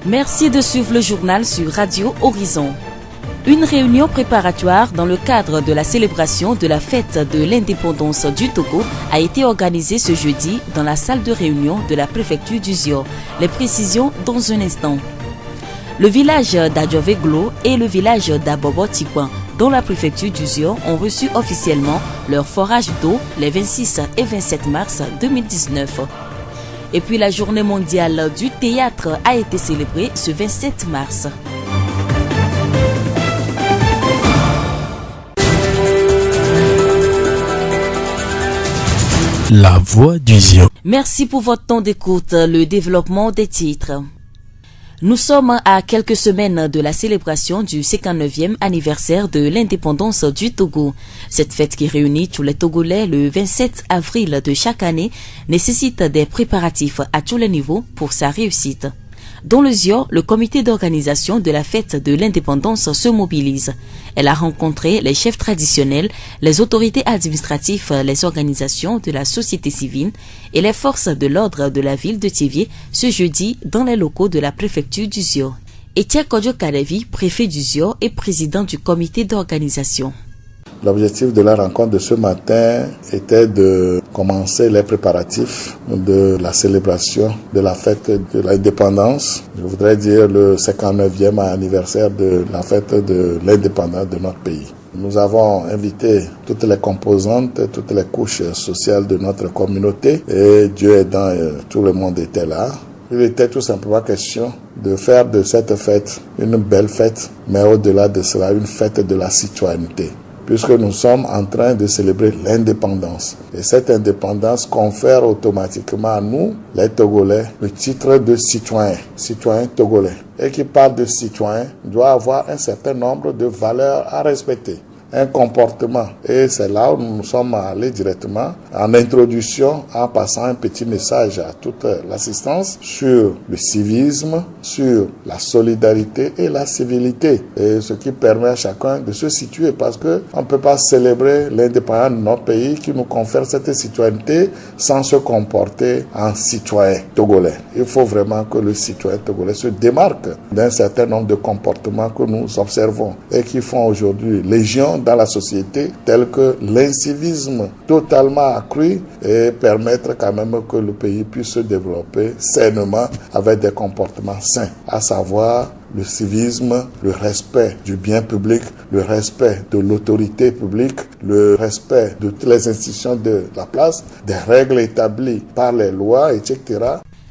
Merci de suivre le journal sur Radio Horizon. Une réunion préparatoire dans le cadre de la célébration de la fête de l'indépendance du Togo a été organisée ce jeudi dans la salle de réunion de la préfecture d'Uzior. Les précisions dans un instant. Le village d'Adjoveglo et le village d'Abobo-Tikwan, dont la préfecture d'Uzior, ont reçu officiellement leur forage d'eau les 26 et 27 mars 2019. Et puis la journée mondiale du théâtre a été célébrée ce 27 mars. La voix d'Uzior. Merci pour votre temps d'écoute. Le développement des titres. Nous sommes à quelques semaines de la célébration du 59e anniversaire de l'indépendance du Togo. Cette fête qui réunit tous les Togolais le 27 avril de chaque année nécessite des préparatifs à tous les niveaux pour sa réussite. Dans le Zior, le comité d'organisation de la fête de l'indépendance se mobilise. Elle a rencontré les chefs traditionnels, les autorités administratives, les organisations de la société civile et les forces de l'ordre de la ville de Thiévié ce jeudi dans les locaux de la préfecture du Zior. Etienne Kodjo Kalevi, préfet du Zior et président du comité d'organisation. L'objectif de la rencontre de ce matin était de commencer les préparatifs de la célébration de la fête de l'indépendance. Je voudrais dire le 59e anniversaire de la fête de l'indépendance de notre pays. Nous avons invité toutes les composantes, toutes les couches sociales de notre communauté et Dieu aidant, tout le monde était là. Il était tout simplement question de faire de cette fête une belle fête, mais au-delà de cela, une fête de la citoyenneté. Puisque nous sommes en train de célébrer l'indépendance. Et cette indépendance confère automatiquement à nous, les Togolais, le titre de citoyen togolais. Et qui parle de citoyen doit avoir un certain nombre de valeurs à respecter. Un comportement. Et c'est là où nous sommes allés directement en introduction, en passant un petit message à toute l'assistance sur le civisme, sur la solidarité et la civilité. Et ce qui permet à chacun de se situer parce que on ne peut pas célébrer l'indépendance de notre pays qui nous confère cette citoyenneté sans se comporter en citoyen togolais. Il faut vraiment que le citoyen togolais se démarque d'un certain nombre de comportements que nous observons et qui font aujourd'hui légion dans la société, tel que l'incivisme totalement accru et permettre quand même que le pays puisse se développer sainement avec des comportements sains, à savoir le civisme, le respect du bien public, le respect de l'autorité publique, le respect de toutes les institutions de la place, des règles établies par les lois, etc.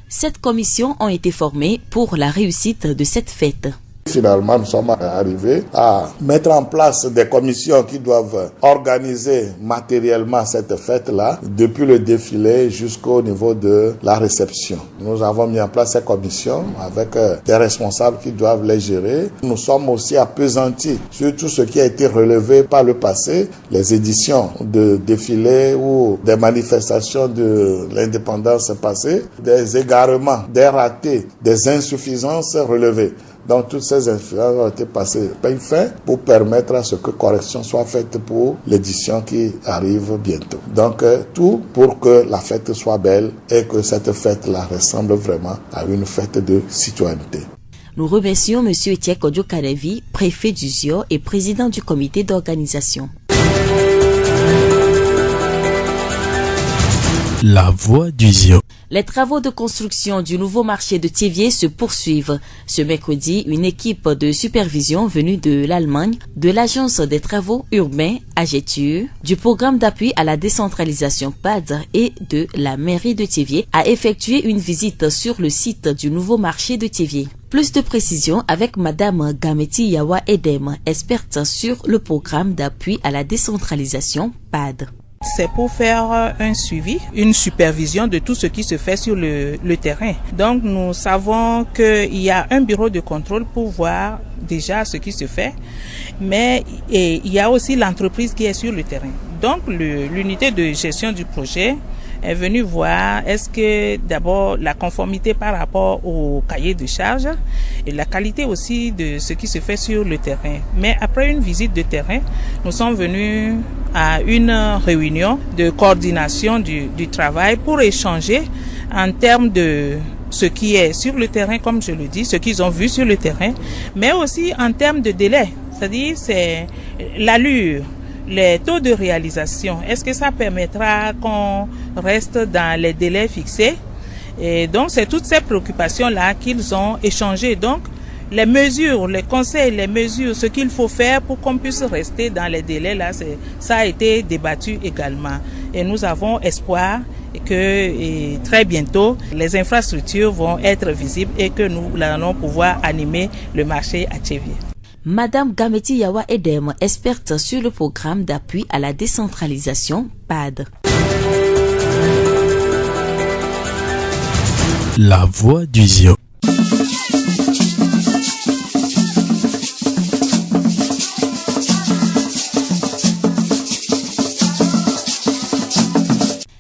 7 commissions ont été formées pour la réussite de cette fête. Finalement, nous sommes arrivés à mettre en place des commissions qui doivent organiser matériellement cette fête-là, depuis le défilé jusqu'au niveau de la réception. Nous avons mis en place ces commissions avec des responsables qui doivent les gérer. Nous sommes aussi appesantis sur tout ce qui a été relevé par le passé, les éditions de défilés ou des manifestations de l'indépendance passée, des égarements, des ratés, des insuffisances relevées. Donc toutes ces influences ont été passées peigne fin pour permettre à ce que correction soit faite pour l'édition qui arrive bientôt. Donc tout pour que la fête soit belle et que cette fête-là ressemble vraiment à une fête de citoyenneté. Nous remercions M. Etienne Kodjo Kalevi, préfet du Zior et président du comité d'organisation. La voix du Zior. Les travaux de construction du nouveau marché de Thiévié se poursuivent. Ce mercredi, une équipe de supervision venue de l'Allemagne, de l'Agence des travaux urbains AGETUR, du programme d'appui à la décentralisation PAD et de la mairie de Thiévié a effectué une visite sur le site du nouveau marché de Thiévié. Plus de précisions avec Madame Gameti Yawa Edem, experte sur le programme d'appui à la décentralisation PAD. C'est pour faire un suivi, une supervision de tout ce qui se fait sur le terrain. Donc nous savons qu'il y a un bureau de contrôle pour voir déjà ce qui se fait, mais il y a aussi l'entreprise qui est sur le terrain. Donc l'unité de gestion du projet est venue voir est-ce que d'abord la conformité par rapport au cahier de charge et la qualité aussi de ce qui se fait sur le terrain. Mais après une visite de terrain, nous sommes venus à une réunion de coordination du travail pour échanger en termes de ce qui est sur le terrain, comme je le dis, ce qu'ils ont vu sur le terrain, mais aussi en termes de délai, c'est-à-dire c'est l'allure, les taux de réalisation. Est-ce que ça permettra qu'on reste dans les délais fixés? Et donc c'est toutes ces préoccupations-là qu'ils ont échangées. Donc les mesures, les conseils, les mesures, ce qu'il faut faire pour qu'on puisse rester dans les délais, là, ça a été débattu également. Et nous avons espoir que très bientôt, les infrastructures vont être visibles et que nous allons pouvoir animer le marché à Tchévier. Madame Gameti Yawa Edem, experte sur le programme d'appui à la décentralisation PAD. La voix du Zio.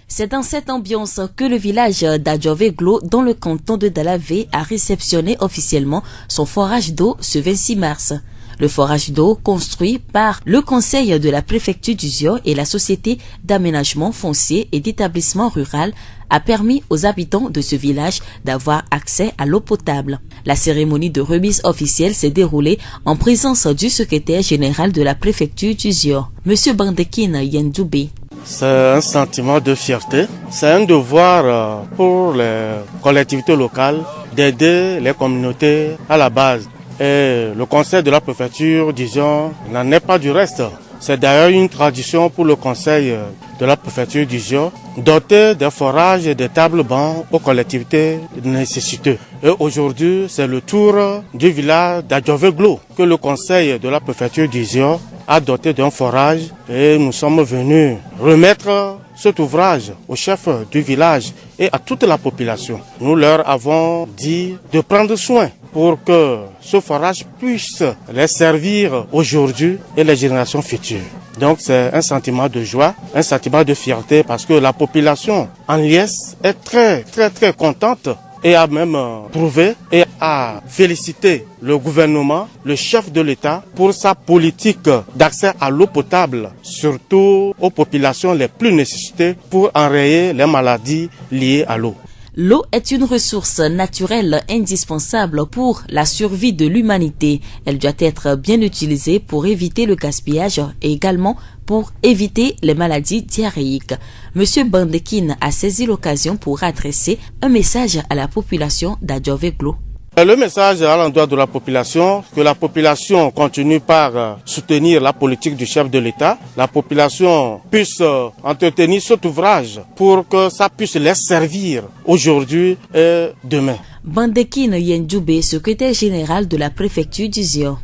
C'est dans cette ambiance que le village d'Adjoveglo, dans le canton de Dalavé, a réceptionné officiellement son forage d'eau ce 26 mars. Le forage d'eau, construit par le conseil de la préfecture du Zio et la société d'aménagement foncier et d'établissement rural, a permis aux habitants de ce village d'avoir accès à l'eau potable. La cérémonie de remise officielle s'est déroulée en présence du secrétaire général de la préfecture du Zio, M. Bandekin Yendoubé. C'est un sentiment de fierté. C'est un devoir pour les collectivités locales d'aider les communautés à la base. Et le conseil de la préfecture, disons, n'en est pas du reste. C'est d'ailleurs une tradition pour le conseil de la préfecture du Zio, doter des forages et des tables bancs aux collectivités nécessiteuses. Et aujourd'hui, c'est le tour du village d'Adjoveglo que le conseil de la préfecture du Zio a doté d'un forage et nous sommes venus remettre cet ouvrage au chef du village et à toute la population. Nous leur avons dit de prendre soin pour que ce forage puisse les servir aujourd'hui et les générations futures. Donc c'est un sentiment de joie, un sentiment de fierté parce que la population en liesse est très contente et a même prouvé et a félicité le gouvernement, le chef de l'État pour sa politique d'accès à l'eau potable, surtout aux populations les plus nécessitées pour enrayer les maladies liées à l'eau. L'eau est une ressource naturelle indispensable pour la survie de l'humanité. Elle doit être bien utilisée pour éviter le gaspillage et également pour éviter les maladies diarrhéiques. Monsieur Bandekin a saisi l'occasion pour adresser un message à la population d'Adjoveglo. Le message à l'endroit de la population, que la population continue par soutenir la politique du chef de l'État, la population puisse entretenir cet ouvrage pour que ça puisse les servir aujourd'hui et demain. Bandekin Yendoubé, secrétaire général de la préfecture du Zio.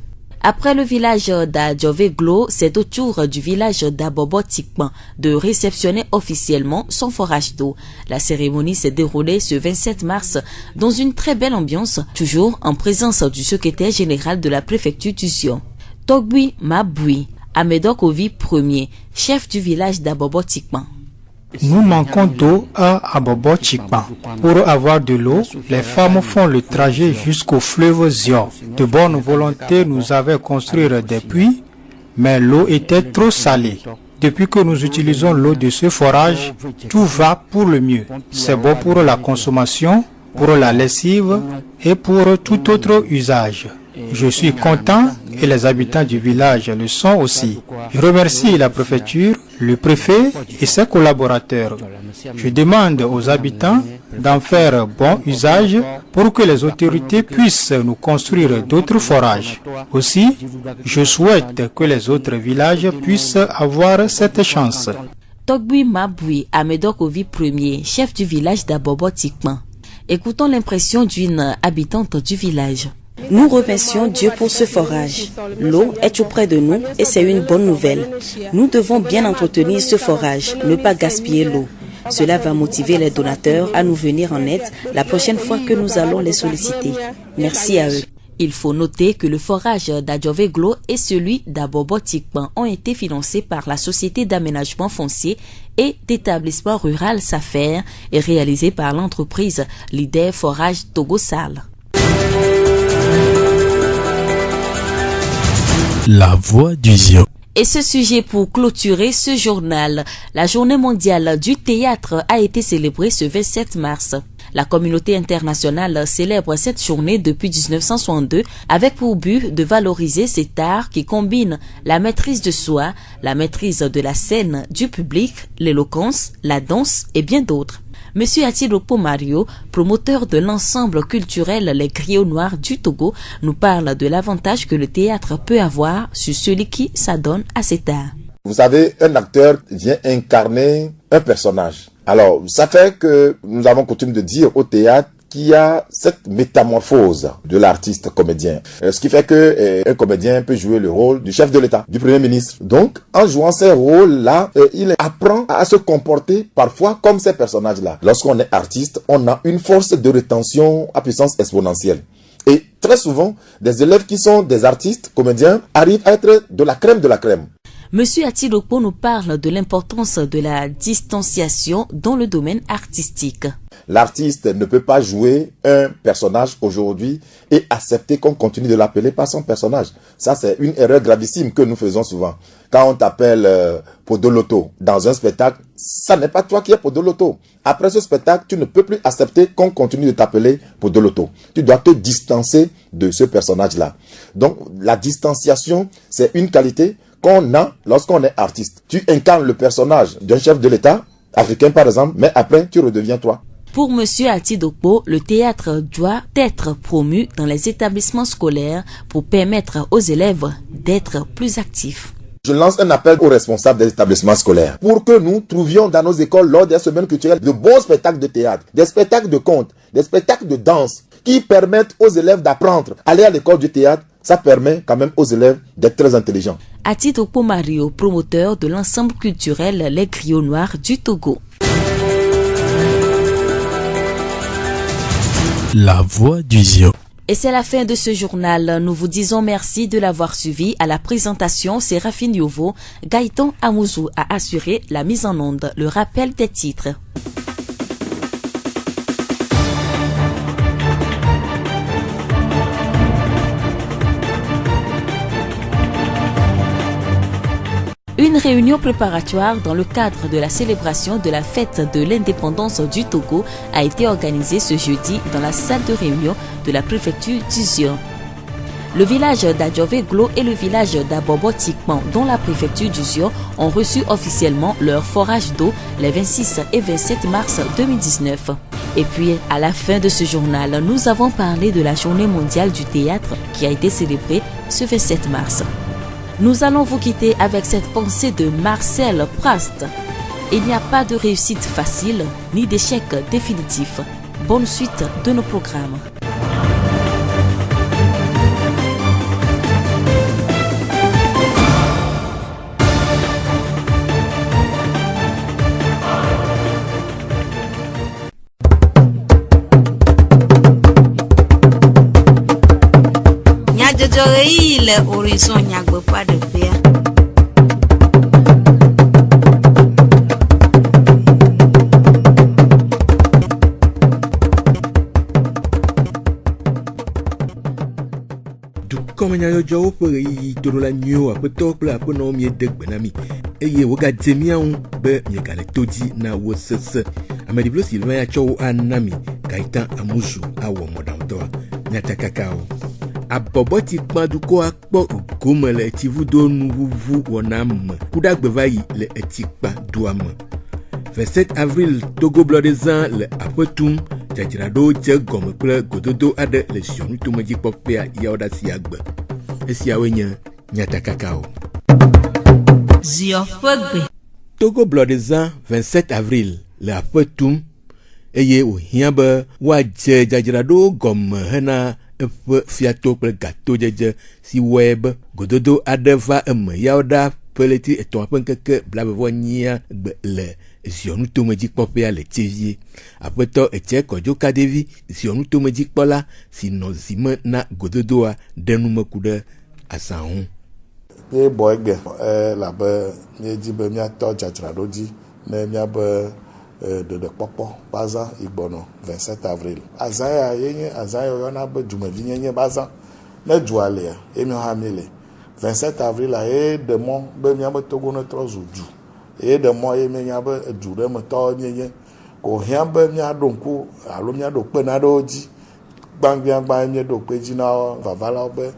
Après le village d'Adjoveglo, c'est au tour du village d'Abobo-Tikpan de réceptionner officiellement son forage d'eau. La cérémonie s'est déroulée ce 27 mars dans une très belle ambiance, toujours en présence du secrétaire général de la préfecture du Zio. Togbi Mabui, Amedok Ovi Ier, chef du village d'Abobo-Tikpan. Nous manquons d'eau à Abobo-Tikpan. Pour avoir de l'eau, les femmes font le trajet jusqu'au fleuve Zio. De bonne volonté, nous avaient construit des puits, mais l'eau était trop salée. Depuis que nous utilisons l'eau de ce forage, tout va pour le mieux. C'est bon pour la consommation, pour la lessive et pour tout autre usage. Je suis content et les habitants du village le sont aussi. Je remercie la préfecture, le préfet et ses collaborateurs. Je demande aux habitants d'en faire bon usage pour que les autorités puissent nous construire d'autres forages. Aussi, je souhaite que les autres villages puissent avoir cette chance. Togbi Mabui, Amedok Ovi Ier, chef du village d'Abobo-Tikpan. Écoutons l'impression d'une habitante du village. Nous remercions Dieu pour ce forage. L'eau est auprès de nous et c'est une bonne nouvelle. Nous devons bien entretenir ce forage, ne pas gaspiller l'eau. Cela va motiver les donateurs à nous venir en aide la prochaine fois que nous allons les solliciter. Merci à eux. Il faut noter que le forage d'Adjoveglo et celui d'Abobo-Tikpan ont été financés par la Société d'aménagement foncier et d'établissement rural SAFER et réalisés par l'entreprise Leader Forage Togosal. La voix du Zio. Et ce sujet pour clôturer ce journal. La journée mondiale du théâtre a été célébrée ce 27 mars. La communauté internationale célèbre cette journée depuis 1962 avec pour but de valoriser cet art qui combine la maîtrise de soi, la maîtrise de la scène, du public, l'éloquence, la danse et bien d'autres. Monsieur Atidopo Mario, promoteur de l'ensemble culturel Les Griots Noirs du Togo, nous parle de l'avantage que le théâtre peut avoir sur celui qui s'adonne à cet art. Vous savez, un acteur vient incarner un personnage. Alors, ça fait que nous avons coutume de dire au théâtre qu'il y a cette métamorphose de l'artiste comédien. Ce qui fait que un comédien peut jouer le rôle du chef de l'État, du Premier ministre. Donc, en jouant ces rôles-là, il apprend à se comporter parfois comme ces personnages-là. Lorsqu'on est artiste, on a une force de rétention à puissance exponentielle. Et très souvent, des élèves qui sont des artistes, comédiens, arrivent à être de la crème de la crème. Monsieur Atidopo nous parle de l'importance de la distanciation dans le domaine artistique. L'artiste ne peut pas jouer un personnage aujourd'hui et accepter qu'on continue de l'appeler par son personnage. Ça, c'est une erreur gravissime que nous faisons souvent. Quand on t'appelle Podoloto dans un spectacle, ça n'est pas toi qui es Podoloto. Après ce spectacle, tu ne peux plus accepter qu'on continue de t'appeler Podoloto. Tu dois te distancer de ce personnage-là. Donc, la distanciation, c'est une qualité qu'on a lorsqu'on est artiste. Tu incarnes le personnage d'un chef de l'État, africain par exemple, mais après, tu redeviens toi. Pour Monsieur Atidopo, le théâtre doit être promu dans les établissements scolaires pour permettre aux élèves d'être plus actifs. Je lance un appel aux responsables des établissements scolaires pour que nous trouvions dans nos écoles, lors des semaines culturelles, de bons spectacles de théâtre, des spectacles de contes, des spectacles de danse qui permettent aux élèves d'apprendre. Aller à l'école du théâtre, ça permet quand même aux élèves d'être très intelligents. Atidopo Mario, promoteur de l'ensemble culturel Les Griots Noirs du Togo. La voix du Zion. Et c'est la fin de ce journal. Nous vous disons merci de l'avoir suivi. À la présentation, Séraphine Yovo. Gaëtan Amouzou a assuré la mise en onde. Le rappel des titres. Une réunion préparatoire dans le cadre de la célébration de la fête de l'indépendance du Togo a été organisée ce jeudi dans la salle de réunion de la préfecture d'Uzion. Le village d'Adjoveglo et le village d'Abobo-Tikpan, dont la préfecture d'Uzion, ont reçu officiellement leur forage d'eau les 26 et 27 mars 2019. Et puis, à la fin de ce journal, nous avons parlé de la journée mondiale du théâtre qui a été célébrée ce 27 mars. Nous allons vous quitter avec cette pensée de Marcel Proust. Il n'y a pas de réussite facile, ni d'échec définitif. Bonne suite de nos programmes. Le horizon nyagbe pas de paix. Du comme nyayo jawo pere yi to la nyo apeto pla apono mi degbenami eye wo ga demia un be mi ga le toji na wo sese amedi blo Sylvain ya cho anami Gaëtan Amouzou awo modamto nyata kakao Abobo-Tikpan duko akpo ugome le tivudo nuvuvu wonam kudagbeva yi le Tikpan duam 27 avril Togo Blodezan le apetum jajirado je gome kple gododo ade le sionu tomeji popea yaoda siagbe esiawenya nyata kakao Zio fogbe Togo Blodezan 27 avril le apetum eye ohiabe wa je jajirado gome hena fiato kple gato jeje si web gododo adeva yaoda peleti eto apenkeke blabevonyia gbe le zionu tomeji kpɔƒea le tevie aƒetɔ etse kɔdzo kadevi zionu tomeji kpɔla si nɔ zime na gododoa denumeku ɖe asaŋu. Ye bɔege labe miedzi be miatɔ dzadzraɖo dzi ne miabe ɖeɖekpɔkpɔ ƒe azã igbɔnɔ 27 avril. Azã ya yenye azã ya yɔna be dumevi nyenye ƒe azã. Ne dua lia ye miawo hã mi le 27 avril la ye ɖe mɔ be miabe Togo ne trɔ zu du. Ye ɖe mɔ ye mienya be du ɖe metɔwo nyenye ko hia be mia do nku alo mia do pe na do ji gbangba mia do pe ji na vavala be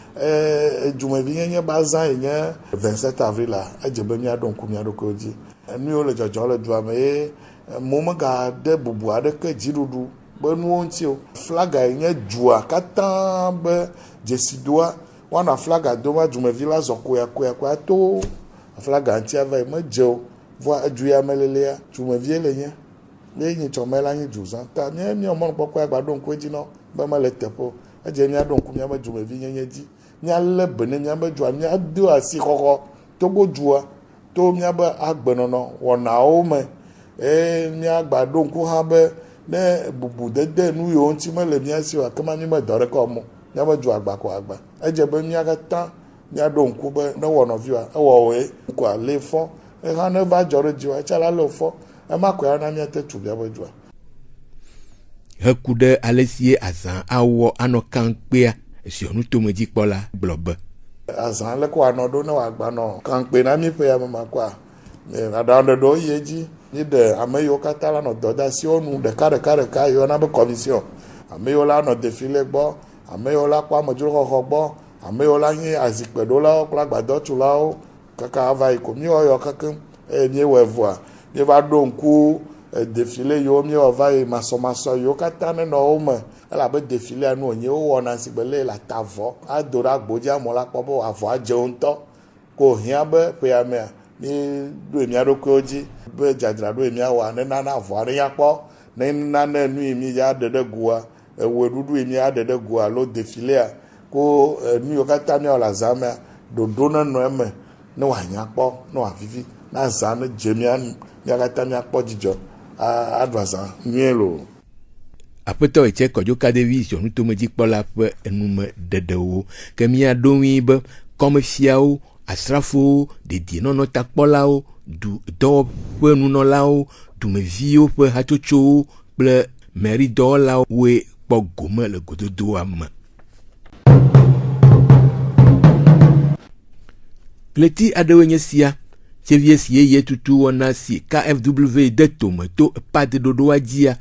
jumevi nye bazan nye 27 avril la eje be mia do nku mia do ko ji nu o le jojo le du ame mo ma ga de bubu ade ke jirudu be nu onti o flaga nye jua kata be jesidoa wana flaga do ma jumevi la zoko ya ko to flaga anti ava ma je voa juya melelea jumevi le nye ni chomela ni juzan ta mi o mo poko agbado nko ji no ba ma le tepo eje mi adon ku mi ama jumevi nyenye ji mi ale bene mi ama ju mi ado asi koko to gbojua to mi aba agbenono wona o me mi agbado nku ha be ne bubu dede nu yo nti me le mi asi wa kama mi me dore ko mo mi aba ju agba ko agba eje be mi aga tan mi adon ku be no wono viwa e wo we ko ale fo e ha ne ba jore ji wa chala lo fo e ma ko ana mi ate tu bi aba ju hekude alesie azan awo anokan pe esionu tomeji pola blobe azan le ko anodo na wa gba no kan pe na mi pe ya mama kwa adande do yeji ni de ameyo katala no doda si onu de kare yo na be commission ameyo la no défilé gbo ameyo la kwa mojo koko gbo ameyo la yin azikpe do la okla gbado tu la o kaka ava ikomi oyo kakan mi wevoa ni va do nku défilé yo mi ova e maso yo katane no o me ala be défilé anu onye o wona sigbele la tavo adora gboja mo la pobo avo aje onto ko hia be pe ya me ni do emi aroko oji be jadra do emi awa ne na avo are ya po ne na na nu emi ya dede gua ewe dudu emi ya dede gua lo défilé ko nu yo katane ola zama do dona no eme ne wa nya po no avivi na zane jemian ya katane akpo jijo adwaza mielo apeto eche kojo kadevision nu tomeji pola pe enume dedewo kemia dowi be komefiao asrafo de dinono takpolao du do pe nunolao du mevio pe hachocho ple meri dola we pogome le gododo am kleti adewenye sia Cheviesi ye tutu wana si KFW de tomato pas de dodo ajia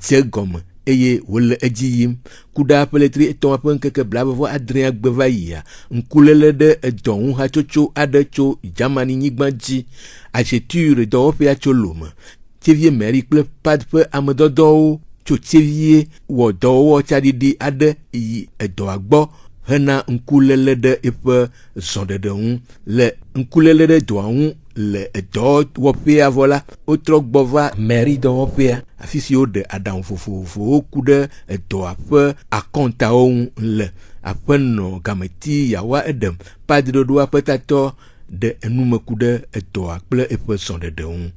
jegom eye wole ejiyim kuda peletri eton apen keke blabo vo Adrien Gbevaya nkulele de edon ha chocho adecho Germany nyigbanji acheture do opia choloma chevie meri ple pad pe amedodo cho chevie wo do wo chadidi ade yi edo agbo hena nkulele de epe zondedon le nkulele de doan le edo wopea vola otro gbova meri do wopea afisio de adam fofofo kude edo ape akonta on le apeno gameti yawa edem padre do apetato de enume kude edo akple epe zondedon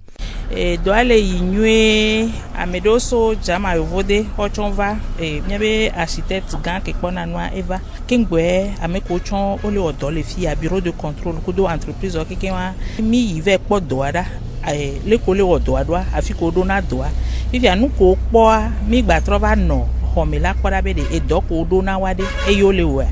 do ale yinwe amedoso jama yovode ochonva miabe architecte gan ke pona noa eva kengwe ameko chon ole odo le fi a bureau de contrôle kudo entreprise o kekenwa mi yive po doada le ko le odo adwa afiko do na doa ifi anu ko po mi gba trova no home la kwara be de edoko do na wade eyo le wa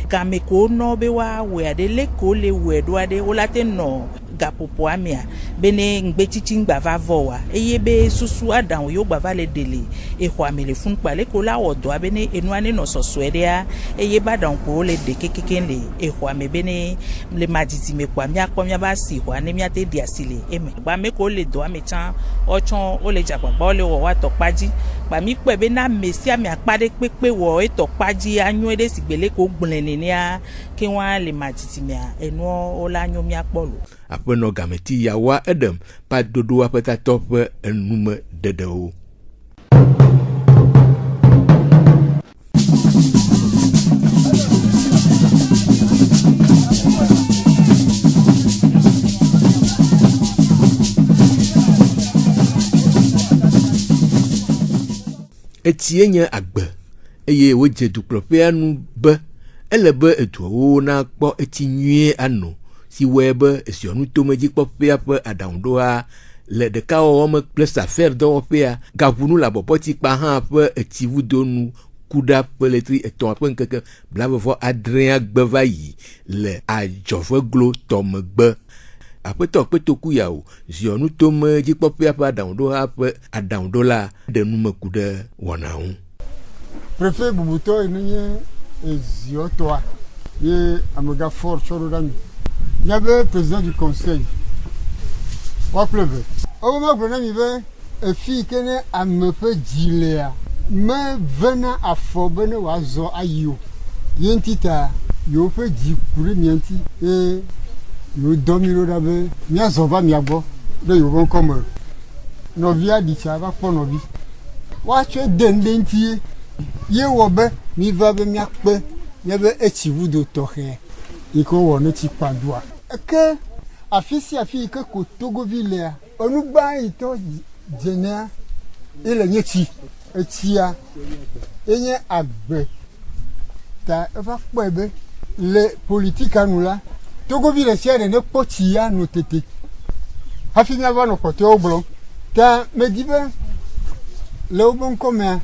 game ko no be wa we ade le ko le we do ade o late no gapopo amia bene ngbe chichi ngba va vowa eye be susu adan yo gba va le dele e ho amele fun pa le ko la odo abene enu ane no soso area eye badan ko le de kekeken le e ho ame bene le maditi me kwa mia ko mia ba si ho ane mia te dia sile eme gba me ko le do ame chan ochon o le japa ba o le wo wa to paji gba mi pe be na mesi ame apade pepe wo e to paji anyu ede sigbele ko gbunle ni a ki wan le maditi me enu o la anyu mi apolo apeno gameti yawa edem pa dodo apeta top enume dedeo etienye agbe eye woje duklope anu be elebe etuo na kpo etinyue anu si webe esionu tomeji popea pe adaundoa le de ka o me plus affaire do opea gavunu la bopoti pa han pe etivudonu kuda peletri eton apen keke blavo vo Adrien Gbevaya le ajove glo tomgbe aƒetɔ kpetoku ya o ziɔnu tome dzikpɔƒea ƒe aɖaŋuɖoha ƒe aɖaŋuɖola ɖe numeku ɖe wɔna ŋu. Préfet bubutɔ yi nye ziɔtɔa ye amegafɔr tsɔ ɖo ɖa mi. Miabe président du conseil woakple ve. Wobe megblɔ na mi be efi ke ne ame ƒe dzi lea mevena afɔ be ne wòazɔ ayi o. Ye ŋuti ta yewo ƒe dzi ku ɖe mia ŋuti ye yewo dɔ mi ɖo ɖa be míazɔ va mia gbɔ ɖe yewo ƒe ŋkɔme. Nɔvia ɖi tsa va kpɔ nɔvi. Woatsɔe de ŋɖe ŋuti ye wɔ be mi va be míakpe míabe etsivudo tɔxɛ yi ke wowɔ ne tsi kpaɖoa. Ke afi sia afi yi ke ko Togovi lea enugba yi tɔ dzenea ele nye tsi. Etsia enye agbe ta eva kpɔe be le politika nu la Togovi le sia ɖe ne kpɔ tsi ya no tete hafi míava nɔ kpɔtɔewo gblɔm ta medi be le wobe ŋkɔmea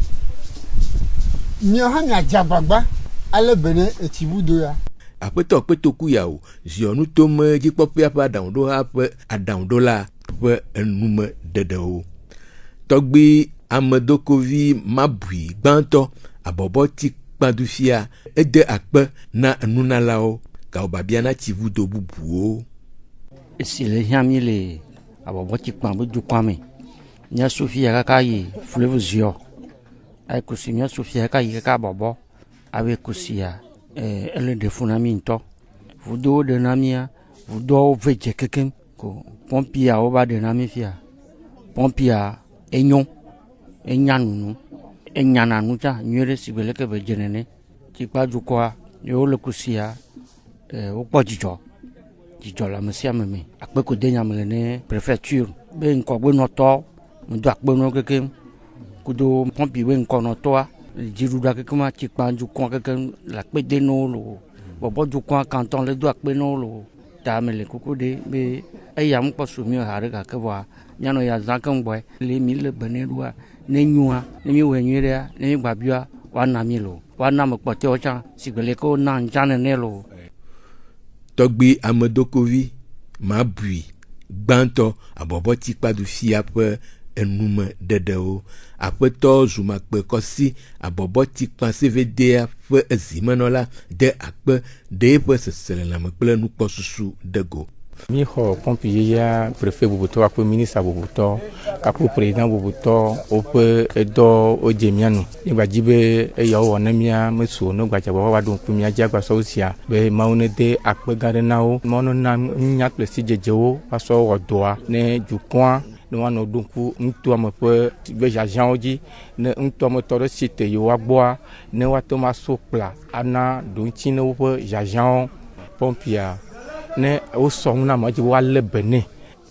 míawo hã miadze agbagba ale be ne etsivudo ya. Aƒetɔ kpetoku ya o ziɔnu tome dzikpɔƒea ƒe aɖaŋuɖoha ƒe aɖaŋuɖola ƒe enume ɖeɖewo. Tɔgbi amedokovi mabui gbãtɔ abɔbɔti kpadufia ede akpe na enunalawo gawo babia na tsivudo bubuwo. Esi le hiãmi le abɔbɔti kpa be dukɔa me. Mía Sofia kaka yi fleuve ziɔ. Ayi kusi mía Sofia kaka yi kaka bɔbɔ. Abe kusia ele de fu na mi ŋutɔ. Vudowo de na mia, vudowo ve dze kekeŋ ko pɔmpia wo va de na mi fia. Pɔmpia enyo. Enya nunu, enya nanu tsa nyuie ɖe si be leke be dze nene. Tsikpa dukɔa yewo le kusia wokpɔ dzidzɔ le ame sia ame me. Akpe ko de nyame le ne préfecture be ŋkɔgbenɔtɔ medo akpenuwo kekeŋ kudo pɔmpi be ŋkɔnɔtɔa dziɖuɖa kekeŋ ma tsikpa dukɔa kekeŋ le akpe de no lo bɔbɔ dukɔa canton le do akpe no lo ta me le kuku de be eya ŋkpɔ sumi ha ɖe gake vɔa mianɔ ya zã keŋ gbɔe le mi le bene ɖoa ne nyua ne mi wɔ nyui ɖea ne mi gbabia woana mi lo woana me kpɔtɔewo tsã si gbe le ke wona ŋdza nene lo. Tɔgbi amedokovi mabui gbãtɔ abɔbɔti kpadufia ƒe enume ɖeɖewo. Aƒetɔ Zumakpe kɔsi abɔbɔti kpa CVD ƒe ezimenɔla de akpe ɖe eƒe seselelãme kple nukpɔsusu de go. Mi xɔ pɔmpi yeyea préfet bubutɔ kple ministre bubutɔ kakple président bubutɔ woƒe edɔ wodze mia nu. Mi gbadzi be eyawo wɔ ne mia mesu ne gbadza bɔ va ɖo ŋku mia dzi agbasɔwo sia be Mawu ne de akpe gã ɖe na wo. Mawu ne na nunya kple sidzedzewo va sɔ wɔ dɔa ne dukɔa ne woanɔ ɖo ŋku ŋutɔa me ƒe be zazãwo dzi ne ŋutɔa me tɔ ɖe si te yewoa gbɔa ne woate ŋu aso kpla ana ɖo ŋuti ne woƒe zazãwo. Pɔmpia ne wosɔ ŋu na me dzi woalé be nɛ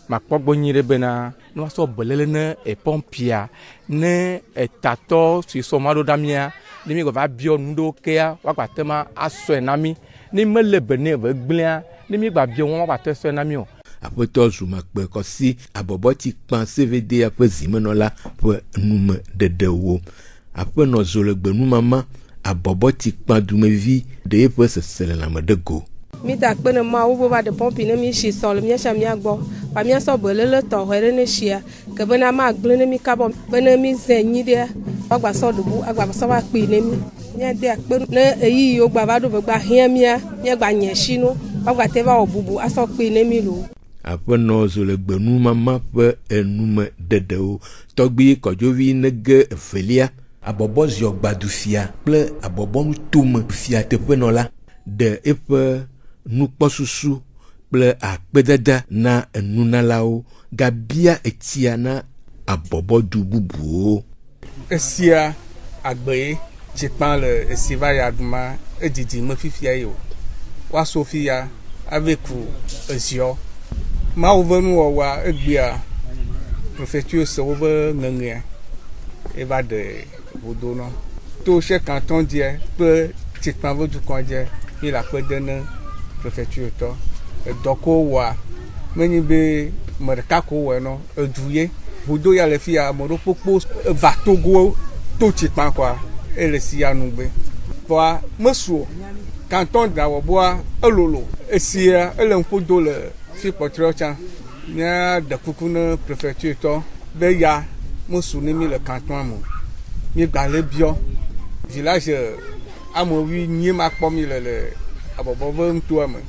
makpɔ gbɔ nyui ɖe bena ne woasɔ beléle ne pɔmpia ne etatɔ si sɔ ma ɖo ɖa mia ne mi va biɔ nu ɖewo kea woagbate ma asɔe na mi ne melé be nɛ ve gblẽa ne mi gba biɔ wɔn woagbate sɔe na mi o. Aƒetɔ Zumakpe kɔsi abɔbɔti kpa CVD ƒe zimenɔla ƒe nume ɖeɖewo. Aƒenɔ Zolegbe numama abɔbɔti kpa dumevi ɖe eƒe seselelãme ɖe go. Mi da akpe ne ma wo bo va de pɔmpi ne mi si sɔ le míasia mia gbɔ ba míasɔ beléle tɔxɛ ɖe ne sia ke bena ma gblẽ ne mi kabɔ be ne mi zẽ nyi ɖea woagbasɔ ɖubu agbasɔ va kpee ne mi míade akpe ne eyi yiwo gba va ɖo be gba hiã mia míagba nye si no woagbate va wɔ bubu asɔ kpee ne mi lo. Aƒenɔ Zolegbe numama ƒe enume ɖeɖewo tɔgbi kɔdzovi nege evelia abɔbɔ ziɔ gbadufia kple abɔbɔ nutome fia teƒenɔla de eƒe nukpɔsusu kple akpedada na enunalawo gabia etsia na abɔbɔdu bubuwo. Esia agbe ye tsikpa le esi va ya ɖuma edidi me fifia ye o woaso fia ave ku eziɔ Mawu ƒe nuwɔwɔa egbea préfecture se woƒe ŋeŋea eva ɖe ʋudo nɔ to che canton dze kple tsikpa ƒe dukɔ dze mi le akpe de ne préfecture tɔ edɔ ko wɔa menyi be me ɖeka ko wɔe nɔ edu ye ʋudo ya le fia ame ɖewo kpokpo va Togo to tsikpa kɔa ele sia nugbe vɔa mesu canton da wɔbɔa elolo esia ele ŋkudo le fi kpɔtɔrɔ tsa mía de kuku ne préfecture tɔ be ya musu ne mi le canton me mi gba le biɔ village amewi nyi ma kpɔ mi le abɔbɔ be ŋutua me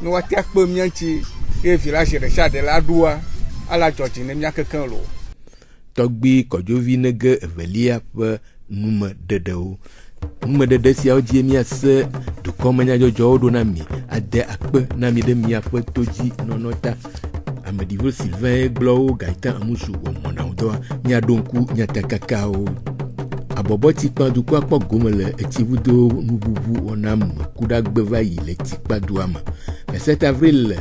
ne woate akpe mía ŋuti ye village ɖe sia ɖe la ɖoa ala dzɔdzi ne mía kekeŋ lo. Tɔgbi kɔdzovi nege evelia ƒe numeɖeɖewo. Numeɖeɖe siawo dzi míase dukɔmenyadzɔdzɔwo ɖo na mi ade akpe na mi ɖe miaƒe to dzi nɔnɔ ta. Ameɖivo Sylvain gblɔwo Gaëtan Amusu wɔmɔnaŋudɔa míaɖo ŋku nyatakakawo. Abɔbɔtsikpa dukɔa kpɔ gome le etsivudo nububu wɔna me kuɖagbe va yi le tsikpadua me. Le 7 avril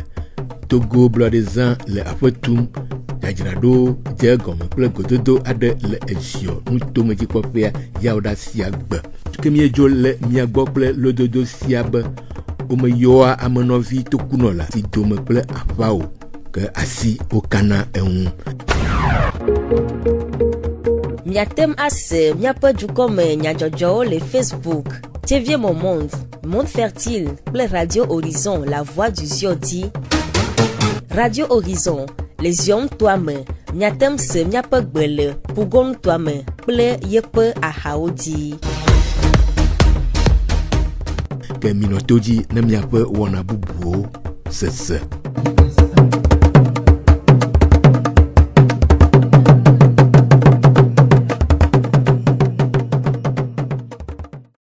Togo blɔɖezã le aƒe tum. Dzadzraɖo dze gɔme kple gododo aɖe le eziɔ nutomedzikpɔƒea yawo ɖe sia gbe. Ke míedzo le mia gbɔ kple lododo sia be womeyɔa amenɔvi tokunɔla si dome kple aƒawo ke asi wokana eŋu. Miatem ase miaƒe dukɔme nyadzɔdzɔwo le Facebook, TV Mon Monde, Monde Fertile kple Radio Horizon, La Voix du Ziodi. Radio Horizon, les yom toame, miatem se miaƒe gbe le pugon toame kple yeƒe ahawo dzi. Ke minɔto dzi ne miaƒe wɔna bubuwo sese.